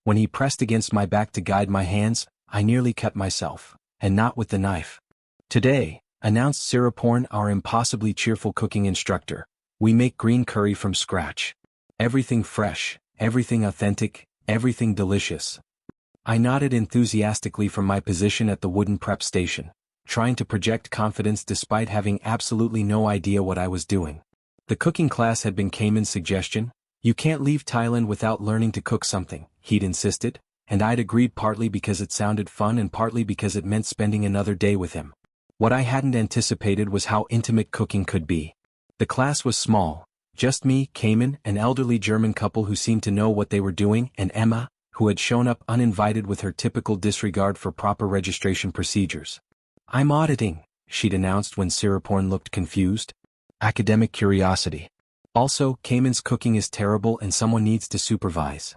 When he pressed against my back to guide my hands, I nearly cut myself, and not with the knife. Today, announced Siraporn, our impossibly cheerful cooking instructor, we make green curry from scratch. Everything fresh, everything authentic, everything delicious. I nodded enthusiastically from my position at the wooden prep station, trying to project confidence despite having absolutely no idea what I was doing. The cooking class had been Cayman's suggestion. You can't leave Thailand without learning to cook something, he'd insisted, and I'd agreed partly because it sounded fun and partly because it meant spending another day with him. What I hadn't anticipated was how intimate cooking could be. The class was small, just me, Cayman, an elderly German couple who seemed to know what they were doing, and Emma, who had shown up uninvited with her typical disregard for proper registration procedures. I'm auditing, she'd announced when Siraporn looked confused. Academic curiosity. Also, Cayman's cooking is terrible and someone needs to supervise.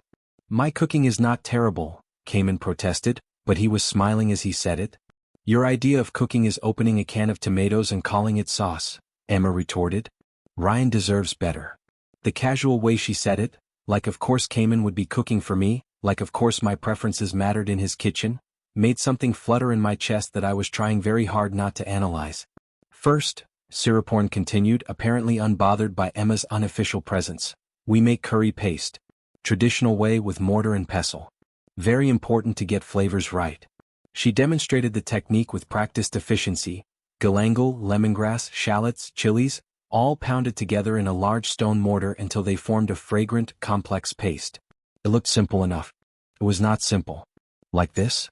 My cooking is not terrible, Cayman protested, but he was smiling as he said it. Your idea of cooking is opening a can of tomatoes and calling it sauce, Emma retorted. Ryan deserves better. The casual way she said it, like of course Cayman would be cooking for me, like of course my preferences mattered in his kitchen, made something flutter in my chest that I was trying very hard not to analyze. First, Siraporn continued, apparently unbothered by Emma's unofficial presence, we make curry paste. Traditional way with mortar and pestle. Very important to get flavors right. She demonstrated the technique with practiced efficiency. Galangal, lemongrass, shallots, chilies, all pounded together in a large stone mortar until they formed a fragrant, complex paste. It looked simple enough. It was not simple. Like this?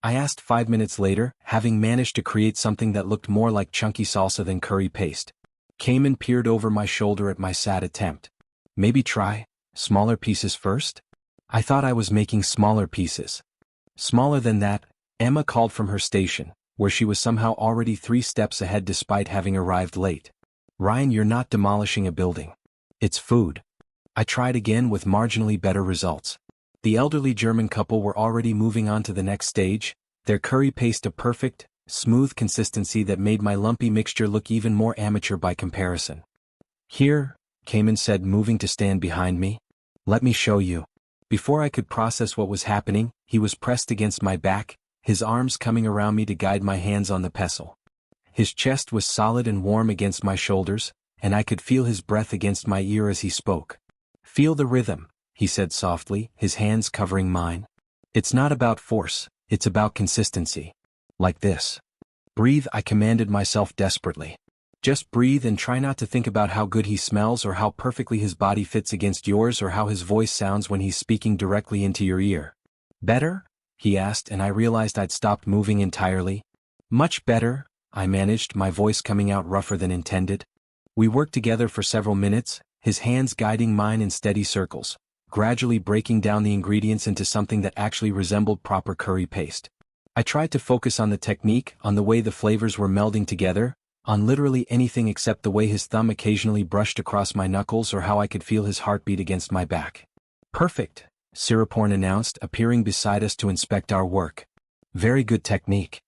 I asked 5 minutes later, having managed to create something that looked more like chunky salsa than curry paste. Cayman peered over my shoulder at my sad attempt. Maybe try smaller pieces first? I thought I was making smaller pieces. Smaller than that, Emma called from her station, where she was somehow already 3 steps ahead despite having arrived late. Ryan, you're not demolishing a building. It's food. I tried again with marginally better results. The elderly German couple were already moving on to the next stage, their curry paste a perfect, smooth consistency that made my lumpy mixture look even more amateur by comparison. Here, Cayman said, moving to stand behind me. Let me show you. Before I could process what was happening, he was pressed against my back, his arms coming around me to guide my hands on the pestle. His chest was solid and warm against my shoulders, and I could feel his breath against my ear as he spoke. Feel the rhythm, he said softly, his hands covering mine. It's not about force, it's about consistency. Like this. Breathe, I commanded myself desperately. Just breathe and try not to think about how good he smells or how perfectly his body fits against yours or how his voice sounds when he's speaking directly into your ear. Better? He asked, and I realized I'd stopped moving entirely. Much better, I managed, my voice coming out rougher than intended. We worked together for several minutes, his hands guiding mine in steady circles, gradually breaking down the ingredients into something that actually resembled proper curry paste. I tried to focus on the technique, on the way the flavors were melding together, on literally anything except the way his thumb occasionally brushed across my knuckles or how I could feel his heartbeat against my back. Perfect, Siraporn announced, appearing beside us to inspect our work. Very good technique.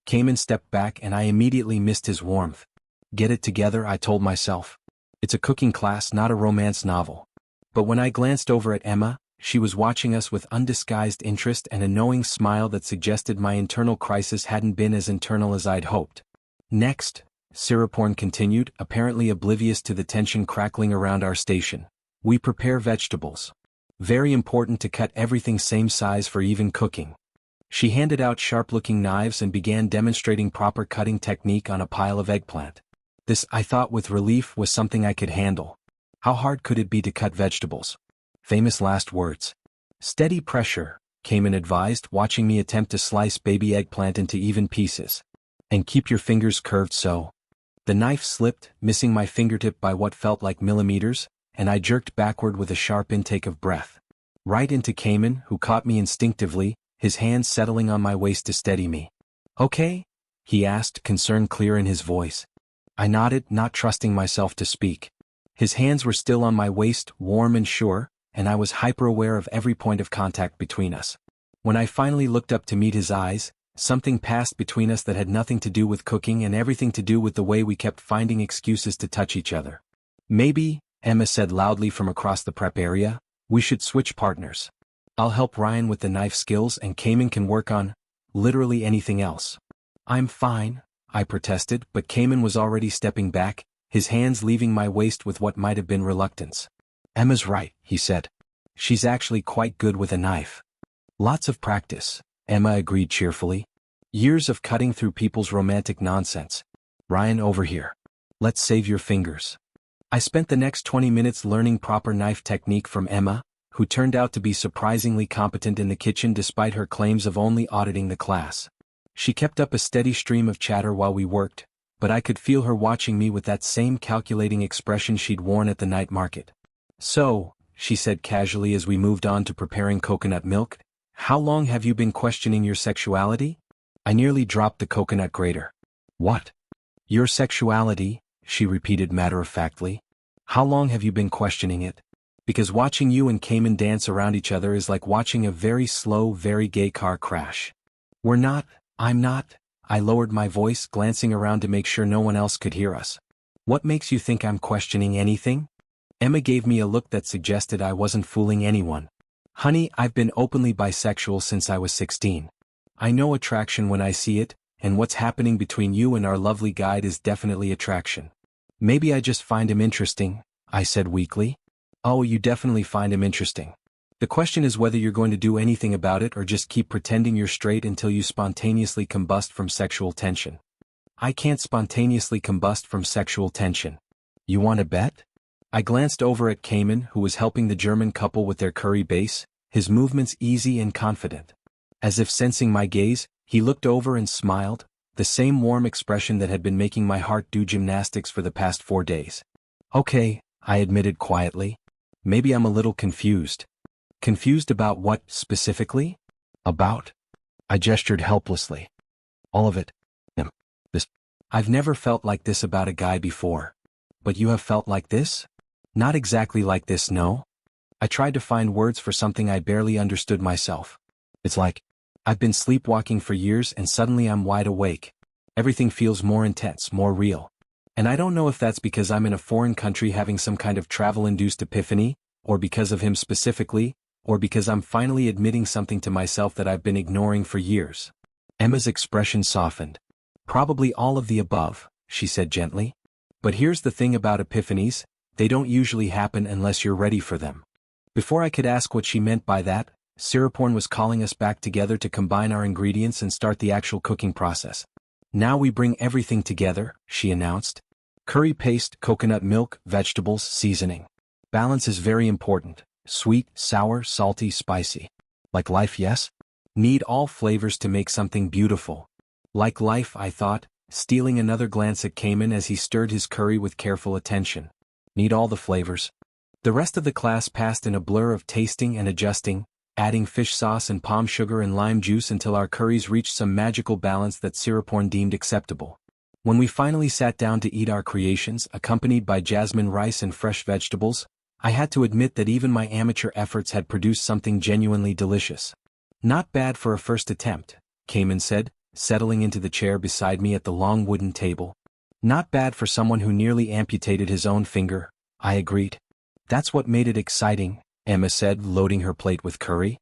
Cayman stepped back and I immediately missed his warmth. Get it together, I told myself. It's a cooking class, not a romance novel. But when I glanced over at Emma, she was watching us with undisguised interest and a knowing smile that suggested my internal crisis hadn't been as internal as I'd hoped. Next, Siraporn continued, apparently oblivious to the tension crackling around our station. We prepare vegetables. Very important to cut everything same size for even cooking. She handed out sharp-looking knives and began demonstrating proper cutting technique on a pile of eggplant. This, I thought with relief, was something I could handle. How hard could it be to cut vegetables? Famous last words. Steady pressure, Cayman advised, watching me attempt to slice baby eggplant into even pieces. And keep your fingers curved so. The knife slipped, missing my fingertip by what felt like millimeters, and I jerked backward with a sharp intake of breath. Right into Cayman, who caught me instinctively, his hands settling on my waist to steady me. Okay? He asked, concern clear in his voice. I nodded, not trusting myself to speak. His hands were still on my waist, warm and sure, and I was hyper-aware of every point of contact between us. When I finally looked up to meet his eyes, something passed between us that had nothing to do with cooking and everything to do with the way we kept finding excuses to touch each other. Maybe, Emma said loudly from across the prep area, we should switch partners. I'll help Ryan with the knife skills and Cayman can work on literally anything else. I'm fine, I protested, but Cayman was already stepping back, his hands leaving my waist with what might have been reluctance. Emma's right, he said. She's actually quite good with a knife. Lots of practice, Emma agreed cheerfully. Years of cutting through people's romantic nonsense. Ryan, over here. Let's save your fingers. I spent the next 20 minutes learning proper knife technique from Emma, who turned out to be surprisingly competent in the kitchen despite her claims of only auditing the class. She kept up a steady stream of chatter while we worked, but I could feel her watching me with that same calculating expression she'd worn at the night market. So, she said casually as we moved on to preparing coconut milk, how long have you been questioning your sexuality? I nearly dropped the coconut grater. What? Your sexuality, she repeated matter-of-factly. How long have you been questioning it? Because watching you and Cayman dance around each other is like watching a very slow, very gay car crash. I'm not, I lowered my voice, glancing around to make sure no one else could hear us. What makes you think I'm questioning anything? Emma gave me a look that suggested I wasn't fooling anyone. Honey, I've been openly bisexual since I was 16. I know attraction when I see it, and what's happening between you and our lovely guide is definitely attraction. Maybe I just find him interesting, I said weakly. Oh, you definitely find him interesting. The question is whether you're going to do anything about it or just keep pretending you're straight until you spontaneously combust from sexual tension. I can't spontaneously combust from sexual tension. You want to bet? I glanced over at Cayman, who was helping the German couple with their curry base, his movements easy and confident. As if sensing my gaze, he looked over and smiled, the same warm expression that had been making my heart do gymnastics for the past 4 days. Okay, I admitted quietly. Maybe I'm a little confused. Confused about what, specifically? About? I gestured helplessly. All of it. This. I've never felt like this about a guy before. But you have felt like this? Not exactly like this, no. I tried to find words for something I barely understood myself. It's like, I've been sleepwalking for years and suddenly I'm wide awake. Everything feels more intense, more real. And I don't know if that's because I'm in a foreign country having some kind of travel-induced epiphany, or because of him specifically, or because I'm finally admitting something to myself that I've been ignoring for years. Emma's expression softened. Probably all of the above, she said gently. But here's the thing about epiphanies, they don't usually happen unless you're ready for them. Before I could ask what she meant by that, Siraporn was calling us back together to combine our ingredients and start the actual cooking process. Now we bring everything together, she announced. Curry paste, coconut milk, vegetables, seasoning. Balance is very important. Sweet, sour, salty, spicy. Like life, yes? Need all flavors to make something beautiful. Like life, I thought, stealing another glance at Cayman as he stirred his curry with careful attention. Need all the flavors. The rest of the class passed in a blur of tasting and adjusting, adding fish sauce and palm sugar and lime juice until our curries reached some magical balance that Siraporn deemed acceptable. When we finally sat down to eat our creations, accompanied by jasmine rice and fresh vegetables, I had to admit that even my amateur efforts had produced something genuinely delicious. Not bad for a first attempt, Cayman said, settling into the chair beside me at the long wooden table. Not bad for someone who nearly amputated his own finger, I agreed. That's what made it exciting, Emma said, loading her plate with curry.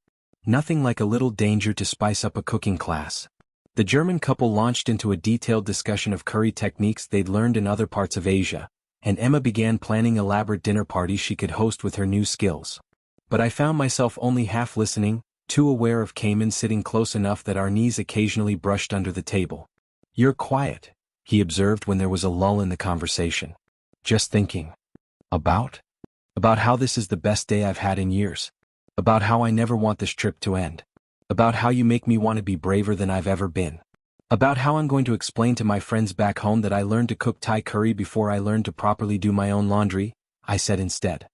Nothing like a little danger to spice up a cooking class. The German couple launched into a detailed discussion of curry techniques they'd learned in other parts of Asia, and Emma began planning elaborate dinner parties she could host with her new skills. But I found myself only half listening, too aware of Cayman sitting close enough that our knees occasionally brushed under the table. You're quiet, he observed when there was a lull in the conversation. Just thinking. About how this is the best day I've had in years. About how I never want this trip to end. About how you make me want to be braver than I've ever been. About how I'm going to explain to my friends back home that I learned to cook Thai curry before I learned to properly do my own laundry, I said instead.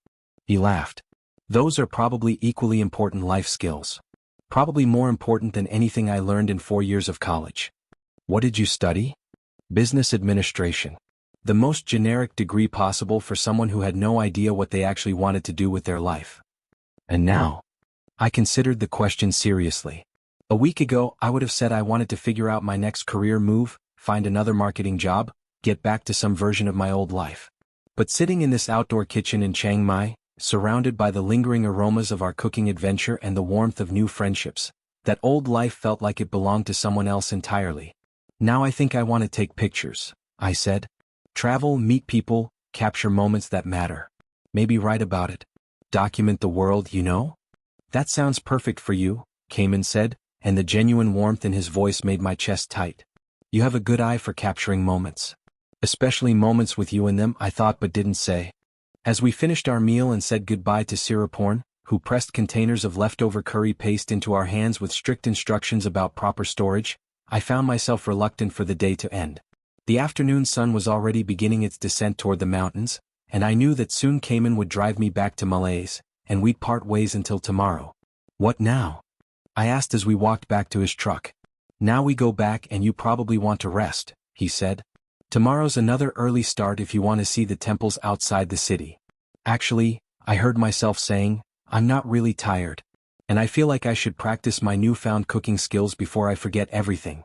He laughed. Those are probably equally important life skills. Probably more important than anything I learned in 4 years of college. What did you study? Business administration. The most generic degree possible for someone who had no idea what they actually wanted to do with their life. And now, I considered the question seriously. A week ago, I would have said I wanted to figure out my next career move, find another marketing job, get back to some version of my old life. But sitting in this outdoor kitchen in Chiang Mai, surrounded by the lingering aromas of our cooking adventure and the warmth of new friendships. That old life felt like it belonged to someone else entirely. Now I think I want to take pictures, I said. Travel, meet people, capture moments that matter. Maybe write about it. Document the world, you know? That sounds perfect for you, Cayman said, and the genuine warmth in his voice made my chest tight. You have a good eye for capturing moments. Especially moments with you in them, I thought but didn't say. As we finished our meal and said goodbye to Siraporn, who pressed containers of leftover curry paste into our hands with strict instructions about proper storage, I found myself reluctant for the day to end. The afternoon sun was already beginning its descent toward the mountains, and I knew that soon Cayman would drive me back to Malays, and we'd part ways until tomorrow. What now? I asked as we walked back to his truck. Now we go back and you probably want to rest, he said. Tomorrow's another early start if you want to see the temples outside the city. Actually, I heard myself saying, I'm not really tired. And I feel like I should practice my newfound cooking skills before I forget everything.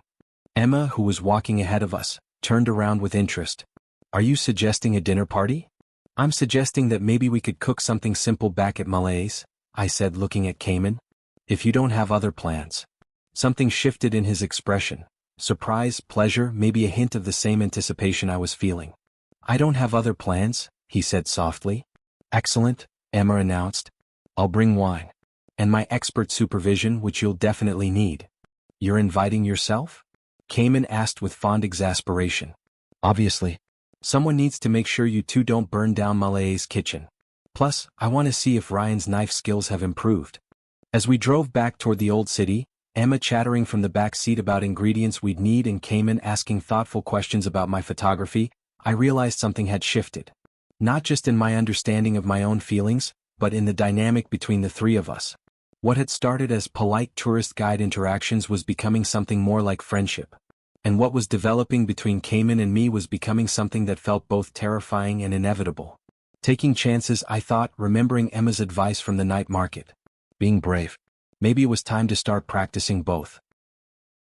Emma, who was walking ahead of us, turned around with interest. Are you suggesting a dinner party? I'm suggesting that maybe we could cook something simple back at Malays, I said looking at Cayman. If you don't have other plans. Something shifted in his expression. Surprise, pleasure, maybe a hint of the same anticipation I was feeling. I don't have other plans, he said softly. Excellent, Emma announced. I'll bring wine. And my expert supervision, which you'll definitely need. You're inviting yourself? Cayman asked with fond exasperation. Obviously. Someone needs to make sure you two don't burn down Malay's kitchen. Plus, I want to see if Ryan's knife skills have improved. As we drove back toward the old city, Emma chattering from the back seat about ingredients we'd need and Cayman asking thoughtful questions about my photography, I realized something had shifted. Not just in my understanding of my own feelings, but in the dynamic between the three of us. What had started as polite tourist guide interactions was becoming something more like friendship. And what was developing between Cayman and me was becoming something that felt both terrifying and inevitable. Taking chances, I thought, remembering Emma's advice from the night market. Being brave. Maybe it was time to start practicing both.